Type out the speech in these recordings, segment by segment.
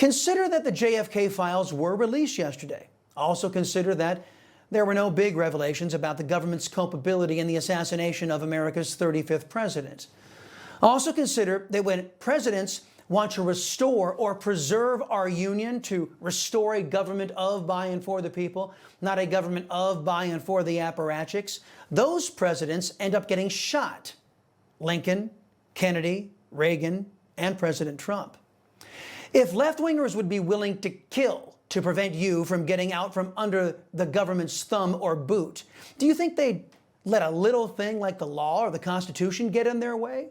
Consider that the JFK files were released yesterday. Also consider that there were no big revelations about the government's culpability in the assassination of America's 35th president. Also consider that when presidents want to restore or preserve our union, to restore a government of, by, and for the people, not a government of, by, and for the apparatchiks, those presidents end up getting shot. Lincoln, Kennedy, Reagan, and President Trump. If left-wingers would be willing to kill to prevent you from getting out from under the government's thumb or boot, do you think they'd let a little thing like the law or the Constitution get in their way?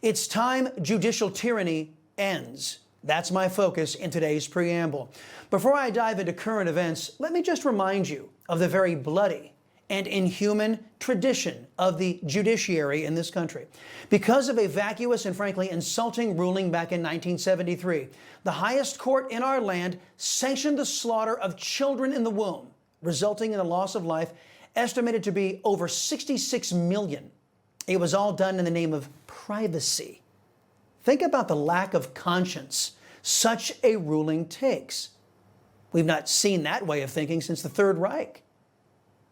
It's time judicial tyranny ends. That's my focus in today's preamble. Before I dive into current events, let me just remind you of the very bloody and inhuman tradition of the judiciary in this country. Because of a vacuous and frankly insulting ruling back in 1973, the highest court in our land sanctioned the slaughter of children in the womb, resulting in a loss of life estimated to be over 66 million. It was all done in the name of privacy. Think about the lack of conscience such a ruling takes. We've not seen that way of thinking since the Third Reich.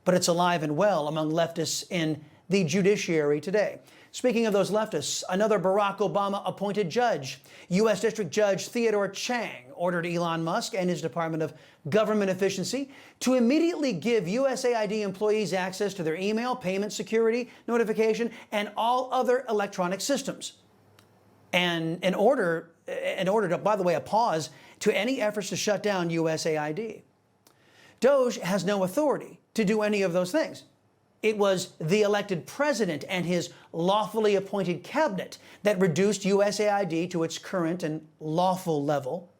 But it's alive and well among leftists in the judiciary today. Speaking of those leftists, another Barack Obama-appointed judge, U.S. District Judge Theodore Chang, ordered Elon Musk and his Department of Government Efficiency to immediately give USAID employees access to their email, payment security, notification, and all other electronic systems. And in order to, by the way, a pause to any efforts to shut down USAID. DOJ has no authority to do any of those things. It was the elected president and his lawfully appointed cabinet that reduced USAID to its current and lawful level.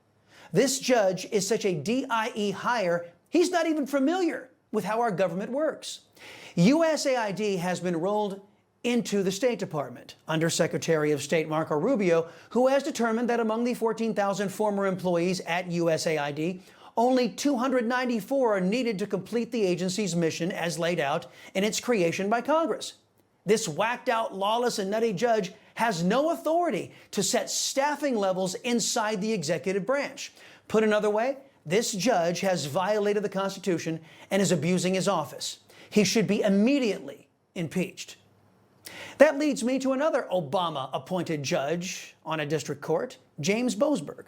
This judge is such a DIE hire, he's not even familiar with how our government works. USAID has been rolled into the State Department under Secretary of State Marco Rubio, who has determined that among the 14,000 former employees at USAID, only 294 are needed to complete the agency's mission as laid out in its creation by Congress. This whacked-out, lawless, and nutty judge has no authority to set staffing levels inside the executive branch. Put another way, this judge has violated the Constitution and is abusing his office. He should be immediately impeached. That leads me to another Obama-appointed judge on a district court, James Boasberg.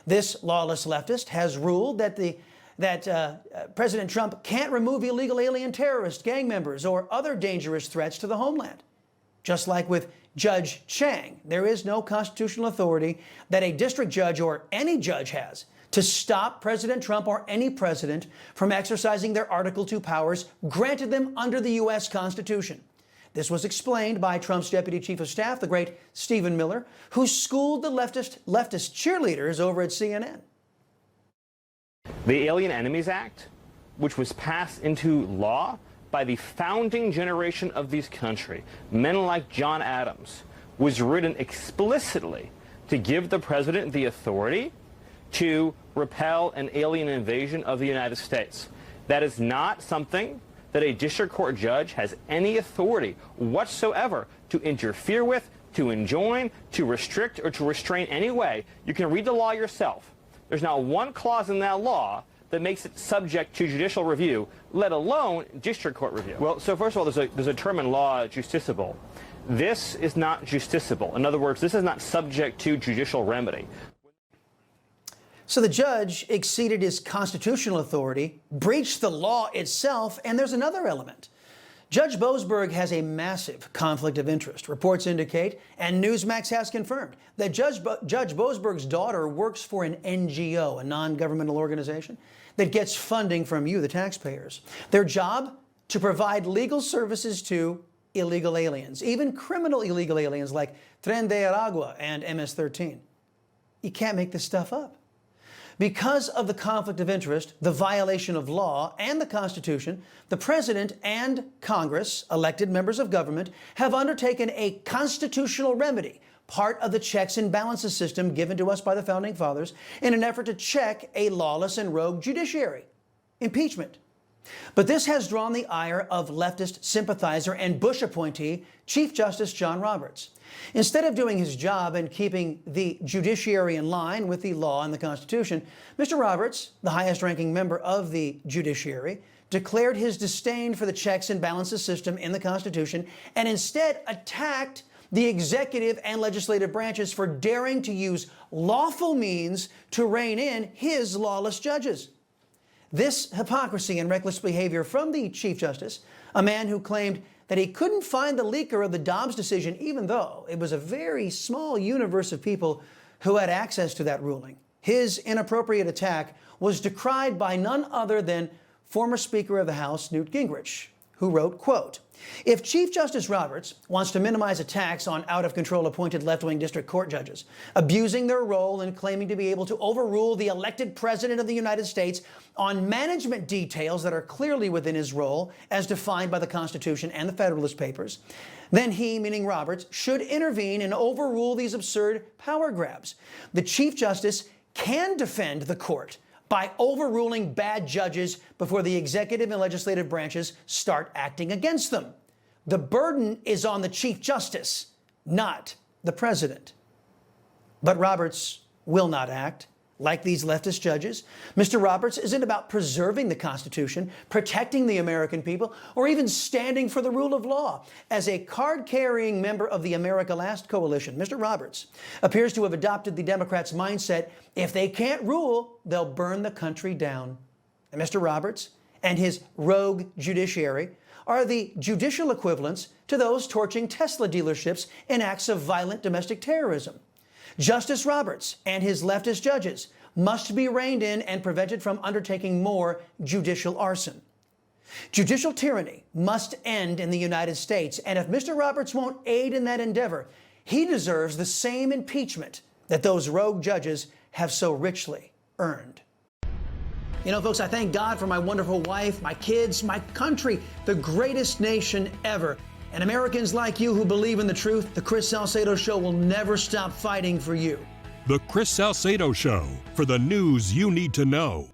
This lawless leftist has ruled that President Trump can't remove illegal alien terrorists, gang members, or other dangerous threats to the homeland. Just like with Judge Chang, there is no constitutional authority that a district judge or any judge has to stop President Trump or any president from exercising their Article II powers granted them under the U.S. Constitution. This was explained by Trump's Deputy Chief of Staff, the great Stephen Miller, who schooled the leftist cheerleaders over at CNN. The Alien Enemies Act, which was passed into law by the founding generation of this country, men like John Adams, was written explicitly to give the president the authority to repel an alien invasion of the United States. That is not something that a district court judge has any authority whatsoever to interfere with, to enjoin, to restrict, or to restrain any way. You can read the law yourself. There's not one clause in that law that makes it subject to judicial review, let alone district court review. Well, so first of all, there's a term in law, justiciable. This is not justiciable. In other words, this is not subject to judicial remedy. So the judge exceeded his constitutional authority, breached the law itself, and there's another element. Judge Boasberg has a massive conflict of interest. Reports indicate, and Newsmax has confirmed, that Judge Boasberg's daughter works for an NGO, a non-governmental organization, that gets funding from you, the taxpayers. Their job? To provide legal services to illegal aliens, even criminal illegal aliens like Tren de Aragua and MS-13. You can't make this stuff up. Because of the conflict of interest, the violation of law and the Constitution, the President and Congress, elected members of government, have undertaken a constitutional remedy, part of the checks and balances system given to us by the Founding Fathers, in an effort to check a lawless and rogue judiciary. Impeachment. But this has drawn the ire of leftist sympathizer and Bush appointee, Chief Justice John Roberts. Instead of doing his job and keeping the judiciary in line with the law and the Constitution, Mr. Roberts, the highest-ranking member of the judiciary, declared his disdain for the checks and balances system in the Constitution and instead attacked the executive and legislative branches for daring to use lawful means to rein in his lawless judges. This hypocrisy and reckless behavior from the Chief Justice, a man who claimed that he couldn't find the leaker of the Dobbs decision, even though it was a very small universe of people who had access to that ruling. His inappropriate attack was decried by none other than former Speaker of the House, Newt Gingrich, who wrote, quote, "If Chief Justice Roberts wants to minimize attacks on out-of-control appointed left-wing district court judges, abusing their role and claiming to be able to overrule the elected president of the United States on management details that are clearly within his role as defined by the Constitution and the Federalist Papers, then he, meaning Roberts, should intervene and overrule these absurd power grabs. The Chief Justice can defend the court by overruling bad judges before the executive and legislative branches start acting against them. The burden is on the Chief Justice, not the president." But Roberts will not act like these leftist judges. Mr. Roberts isn't about preserving the Constitution, protecting the American people, or even standing for the rule of law. As a card-carrying member of the America Last coalition, Mr. Roberts appears to have adopted the Democrats' mindset: if they can't rule, they'll burn the country down. And Mr. Roberts and his rogue judiciary are the judicial equivalents to those torching Tesla dealerships in acts of violent domestic terrorism. Justice Roberts and his leftist judges must be reined in and prevented from undertaking more judicial arson. Judicial tyranny must end in the United States, and if Mr. Roberts won't aid in that endeavor, he deserves the same impeachment that those rogue judges have so richly earned. You know, folks, I thank God for my wonderful wife, my kids, my country, the greatest nation ever. And Americans like you who believe in the truth, the Chris Salcedo Show will never stop fighting for you. The Chris Salcedo Show, for the news you need to know.